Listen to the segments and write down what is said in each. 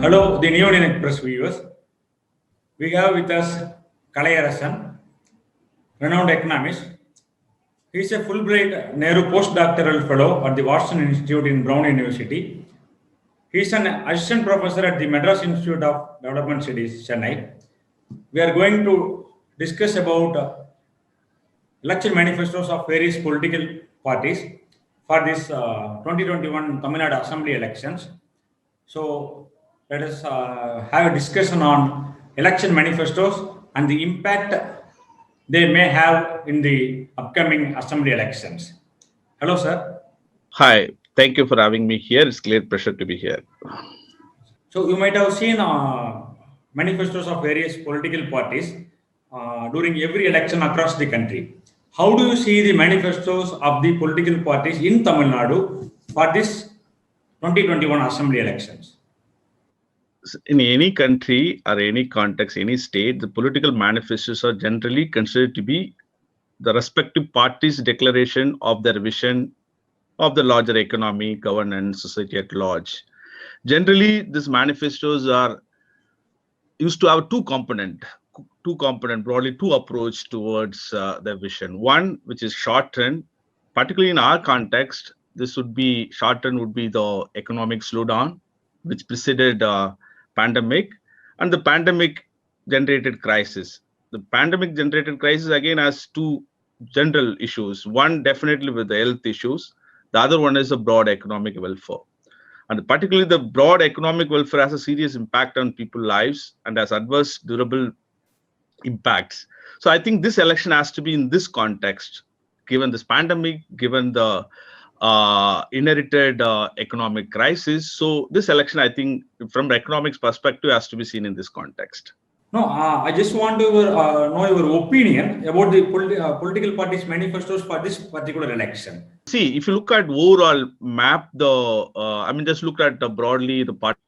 Hello, the New Indian Express viewers. We have with us Kalayarasan, renowned economist. He is a Fulbright Nehru postdoctoral fellow at the Watson Institute in Brown University. He is an assistant professor at the Madras Institute of Development Studies, Chennai. We are going to discuss about election manifestos of various political parties for this 2021 Tamil Nadu Assembly elections. So let us have a discussion on election manifestos and the impact they may have in the upcoming assembly elections. Hello, sir. Hi, thank you for having me here. It's a great pleasure to be here. So you might have seen manifestos of various political parties during every election across the country. How do you see the manifestos of the political parties in Tamil Nadu for this 2021 assembly elections? In any country or any context, any state, the political manifestos are generally considered to be the respective parties' declaration of their vision of the larger economy, governance, society at large. Generally, these manifestos are used to have broadly two approach towards their vision. One, which is short term, particularly in our context, this would be short term would be the economic slowdown, which preceded pandemic, and the pandemic generated crisis. The pandemic generated crisis again has two general issues. One definitely with the health issues. The other one is a broad economic welfare. And particularly the broad economic welfare has a serious impact on people's lives and has adverse durable impacts. So I think this election has to be in this context, given this pandemic, given the inherited economic crisis. So this election, I think, from the economics perspective, has to be seen in this context. No, I just want to know your opinion about the political parties' manifestos for this particular election. See, if you look at overall map, just look at broadly the parties'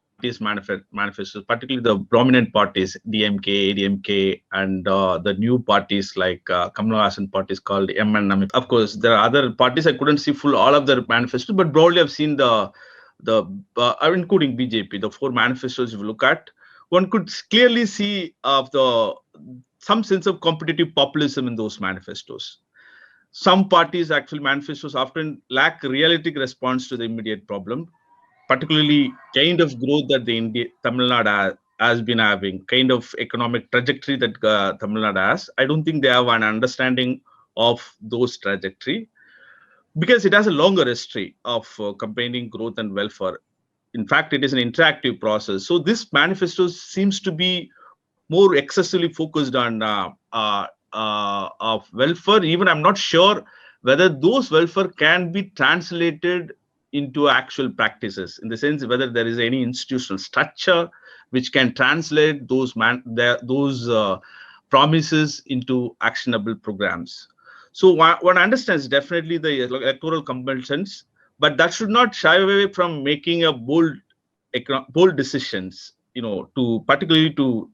manifestos, particularly the prominent parties, DMK, ADMK, and the new parties like Kamal Hassan parties called MNM. Of course, there are other parties. I couldn't see all of their manifestos, but broadly I've seen including BJP, the four manifestos. If you look at, one could clearly see some sense of competitive populism in those manifestos. Some parties' actual manifestos often lack realistic response to the immediate problem, particularly kind of growth that Tamil Nadu has been having, kind of economic trajectory that Tamil Nadu has. I don't think they have an understanding of those trajectory because it has a longer history of campaigning growth and welfare. In fact, it is an interactive process. So this manifesto seems to be more excessively focused on of welfare. Even I'm not sure whether those welfare can be translated into actual practices, in the sense whether there is any institutional structure which can translate those promises into actionable programs. So one understands definitely the electoral compulsions, but that should not shy away from making a bold decisions, particularly to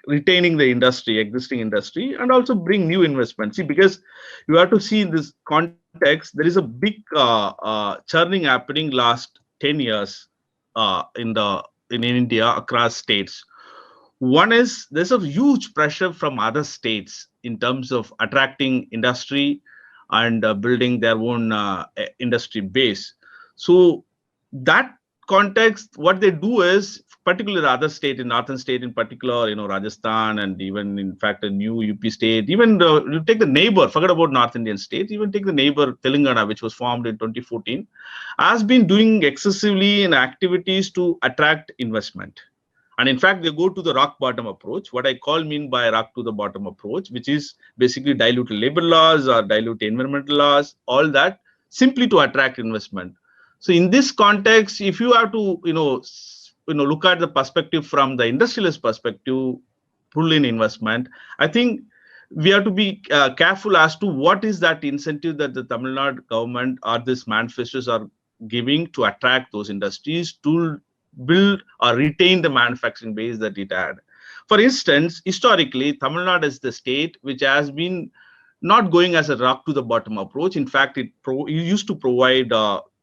retaining the existing industry, and also bring new investments. See, because you have to see in this context, there is a big churning happening last 10 years in India across states. One is there's a huge pressure from other states in terms of attracting industry and building their own industry base. So that context, what they do is, particularly the other state, in northern state in particular, Rajasthan, and even in fact a new UP state, even you take the neighbor, forget about North Indian states, even take the neighbor Telangana, which was formed in 2014, has been doing excessively in activities to attract investment. And in fact, they go to the rock bottom approach, what I mean by rock to the bottom approach, which is basically dilute labor laws or dilute environmental laws, all that simply to attract investment. So in this context, if you have to, look at the perspective from the industrialist perspective, pull in investment, I think we have to be careful as to what is that incentive that the Tamil Nadu government or these manifestos are giving to attract those industries to build or retain the manufacturing base that it had. For instance, historically, Tamil Nadu is the state which has been not going as a rock to the bottom approach. In fact, it used to provide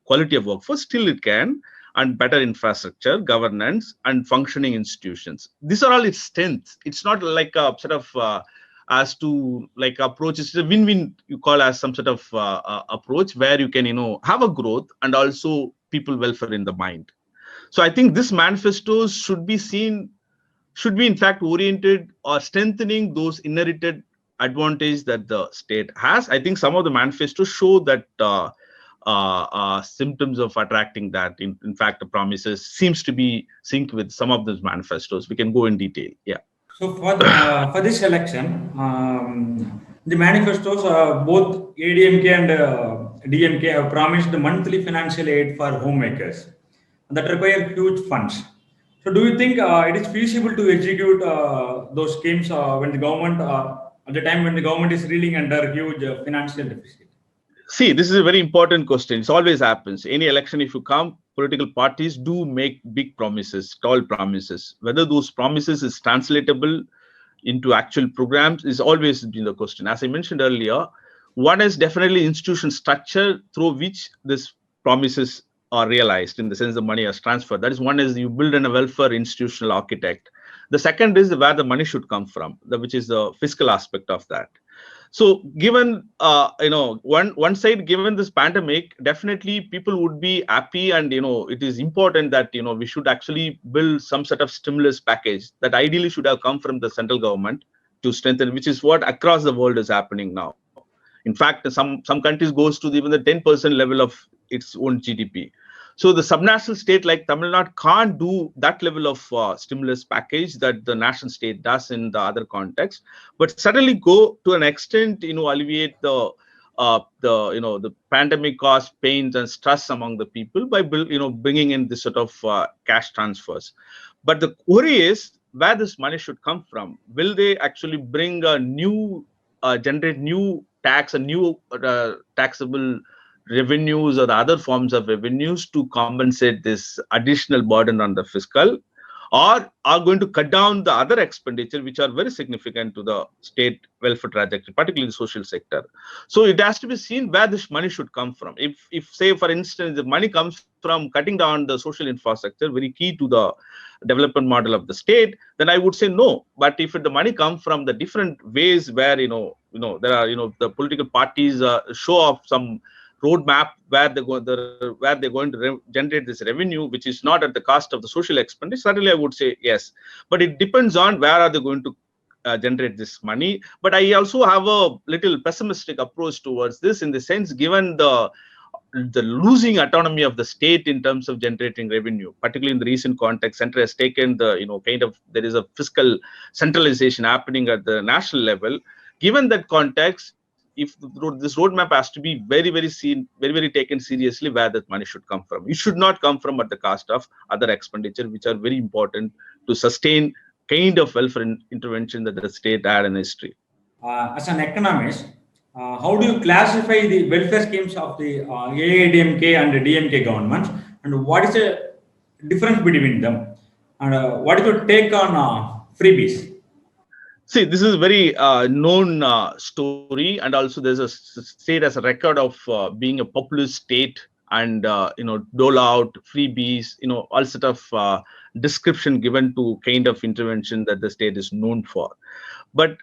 quality of workforce, still it can, and better infrastructure, governance, and functioning institutions. These are all its strengths. It's not like a sort of as to like approach. It's a win-win, you call as some sort of approach where you can have a growth and also people welfare in the mind. So I think this manifestos should be in fact oriented or strengthening those inherited advantage that the state has. I think some of the manifestos show that symptoms of attracting that. In fact, the promises seems to be synced with some of those manifestos. We can go in detail. Yeah. So for this election, the manifestos, both ADMK and DMK have promised monthly financial aid for homemakers that require huge funds. So do you think it is feasible to execute those schemes when the government, at the time when the government is reeling under huge financial deficit? See, this is a very important question. It always happens. Any election, if you come, political parties do make big promises, tall promises. Whether those promises is translatable into actual programs is always been the question. As I mentioned earlier, one is definitely institution structure through which these promises are realized, in the sense the money is transferred. That is, one is you build a welfare institutional architect. The second is where the money should come from, which is the fiscal aspect of that. So given one side, given this pandemic, definitely people would be happy, and it is important that we should actually build some sort of stimulus package that ideally should have come from the central government to strengthen, which is what across the world is happening now. In fact, some countries goes to even the 10% level of its own GDP. So the subnational state like Tamil Nadu can't do that level of stimulus package that the national state does in the other context, but certainly go to an extent, alleviate the pandemic caused pains and stress among the people by bringing in this sort of cash transfers. But the worry is where this money should come from. Will they actually bring a new, generate new tax, a new taxable revenues or the other forms of revenues to compensate this additional burden on the fiscal, or are going to cut down the other expenditure which are very significant to the state welfare trajectory, particularly the social sector. So it has to be seen where this money should come from. If say, for instance, the money comes from cutting down the social infrastructure, very key to the development model of the state, then I would say no. But if the money comes from the different ways where there are the political parties show off some roadmap where they're going to generate this revenue, which is not at the cost of the social expenditure, certainly I would say yes. But it depends on where are they going to generate this money. But I also have a little pessimistic approach towards this, in the sense, given the losing autonomy of the state in terms of generating revenue, particularly in the recent context, center has taken the there is a fiscal centralization happening at the national level. Given that context, if this roadmap has to be very, very taken seriously, where that money should come from. It should not come from at the cost of other expenditure, which are very important to sustain kind of welfare intervention that the state had in history. As an economist, how do you classify the welfare schemes of the AIDMK and the DMK governments, and what is the difference between them, and what is your take on freebies? See, this is a very known story, and also there's a state as a record of being a populist state, and dole out freebies, all sort of description given to kind of intervention that the state is known for. But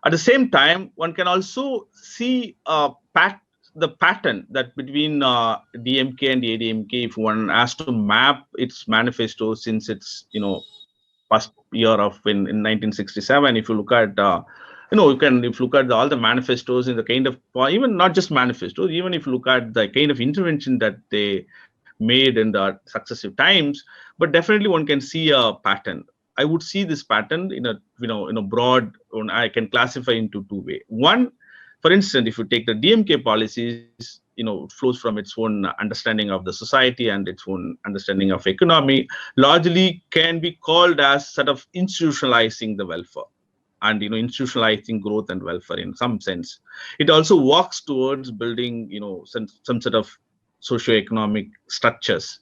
at the same time, one can also see the pattern that between DMK and ADMK, if one has to map its manifesto since its first year of in 1967. If you look at if you look at all the manifestos in the kind of, even not just manifestos, even if you look at the kind of intervention that they made in the successive times, but definitely one can see a pattern. I would see this pattern in a broad. I can classify into two ways. One, for instance, if you take the DMK policies, it flows from its own understanding of the society and its own understanding of economy, largely can be called as sort of institutionalizing the welfare and institutionalizing growth and welfare in some sense. It also works towards building some sort of socio-economic structures.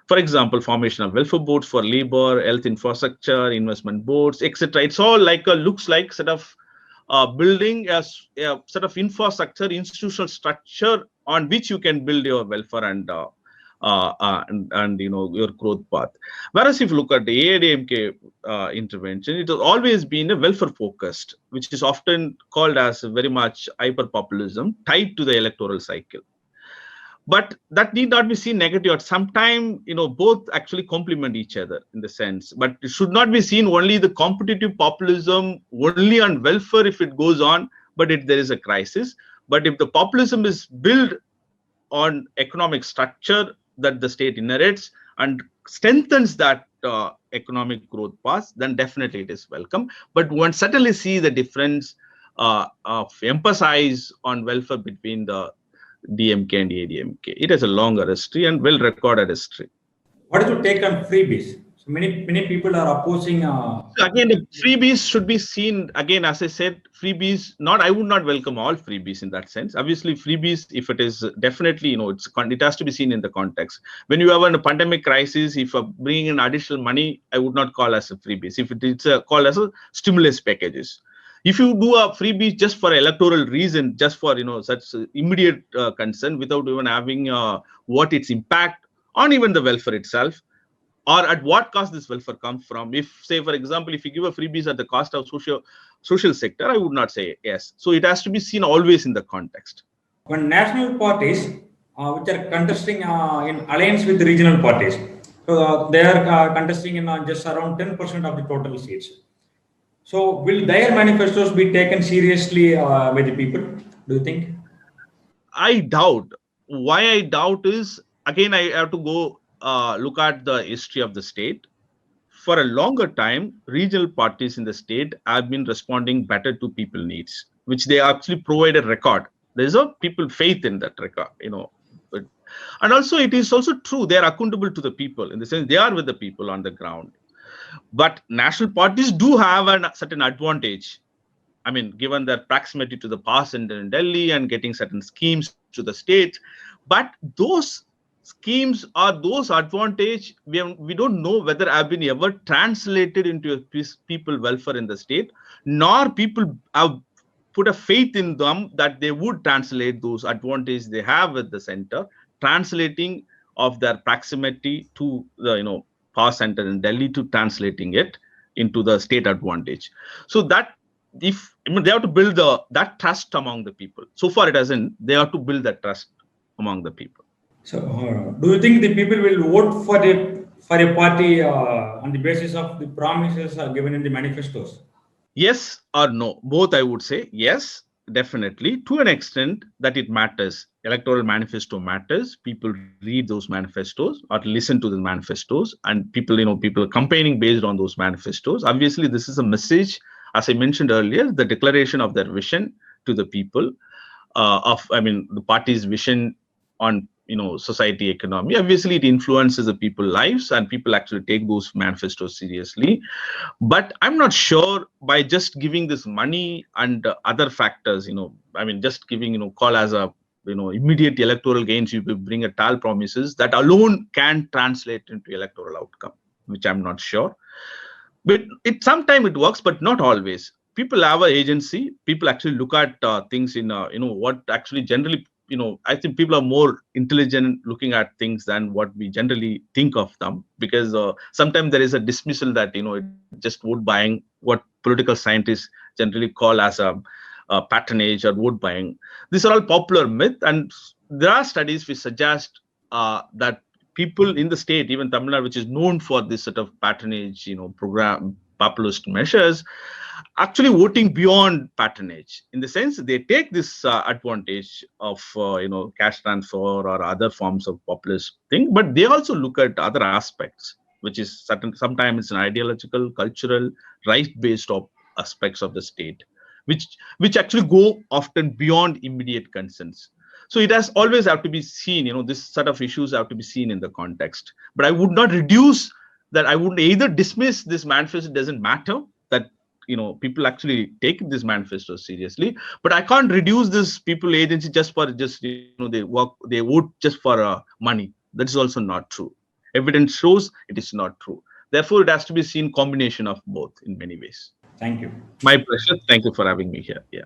For example, formation of welfare boards for labor, health infrastructure, investment boards, etc. It's all like looks like sort of building a sort of infrastructure, institutional structure on which you can build your welfare and and your growth path. Whereas if you look at the AIDMK intervention, it has always been a welfare focused, which is often called as very much hyper populism tied to the electoral cycle. But that need not be seen negative. At some time, both actually complement each other in the sense. But it should not be seen only the competitive populism only on welfare if it goes on, but there is a crisis. But if the populism is built on economic structure that the state inherits and strengthens that economic growth path, then definitely it is welcome. But one certainly see the difference of emphasis on welfare between the DMK and ADMK. It has a longer history and well recorded history. What is your take on freebies? So many people are opposing. Again, the freebies should be seen again, as I said, freebies. I would not welcome all freebies in that sense. Obviously, freebies, if it is definitely, it has to be seen in the context. When you have a pandemic crisis, if bringing in additional money, I would not call as a freebies. If it's called as a stimulus packages. If you do a freebie just for electoral reason, just for such immediate concern, without even having what its impact on even the welfare itself, or at what cost this welfare comes from. If, say, for example, if you give a freebies at the cost of social sector, I would not say yes. So it has to be seen always in the context. When national parties, which are contesting in alliance with regional parties, so they are contesting in just around 10% of the total seats. So will their manifestos be taken seriously by the people, do you think? I doubt. Why I doubt is, again, I have to go look at the history of the state. For a longer time, regional parties in the state have been responding better to people needs, which they actually provide a record. There's a people faith in that record, and also it is also true they are accountable to the people in the sense they are with the people on the ground. But national parties do have a certain advantage. I mean, given their proximity to the power center in Delhi and getting certain schemes to the state, but those schemes or those advantage, we don't know whether have been ever translated into people welfare in the state, nor people have put a faith in them that they would translate those advantages they have with the center, translating of their proximity to the power center in Delhi to translating it into the state advantage. So that if they have to build that trust among the people. So far it hasn't. They have to build that trust among the people. So do you think the people will vote for a party on the basis of the promises given in the manifestos? Yes or no? Both, I would say. Yes, definitely, to an extent that it matters. Electoral manifesto matters. People read those manifestos or listen to the manifestos, and people are campaigning based on those manifestos. Obviously, this is a message, as I mentioned earlier, the declaration of their vision to the people, the party's vision on society, economy. Obviously, it influences the people's lives, and people actually take those manifestos seriously. But I'm not sure by just giving this money and other factors, just giving call as a immediate electoral gains, you will bring a tall promises that alone can translate into electoral outcome, which I'm not sure. But sometimes it works, but not always. People have an agency. People actually look at things in what actually generally. I think people are more intelligent looking at things than what we generally think of them, because sometimes there is a dismissal that it just vote buying, what political scientists generally call as a patronage or vote buying. These are all popular myth, and there are studies which suggest that people in the state, even Tamil Nadu, which is known for this sort of patronage, program populist measures, actually voting beyond patronage, in the sense they take this advantage of cash transfer or other forms of populist thing, but they also look at other aspects, which is sometimes it's an ideological, cultural, right-based aspects of the state, which actually go often beyond immediate concerns. So it has always have to be seen, this sort of issues have to be seen in the context. But I would not reduce that. I would either dismiss this manifesto doesn't matter, that people actually take this manifesto seriously, but I can't reduce this people agency just for they vote just for money. That is also not true. Evidence shows it is not true. Therefore, it has to be seen combination of both in many ways. Thank you. My pleasure. Thank you for having me here. Yeah.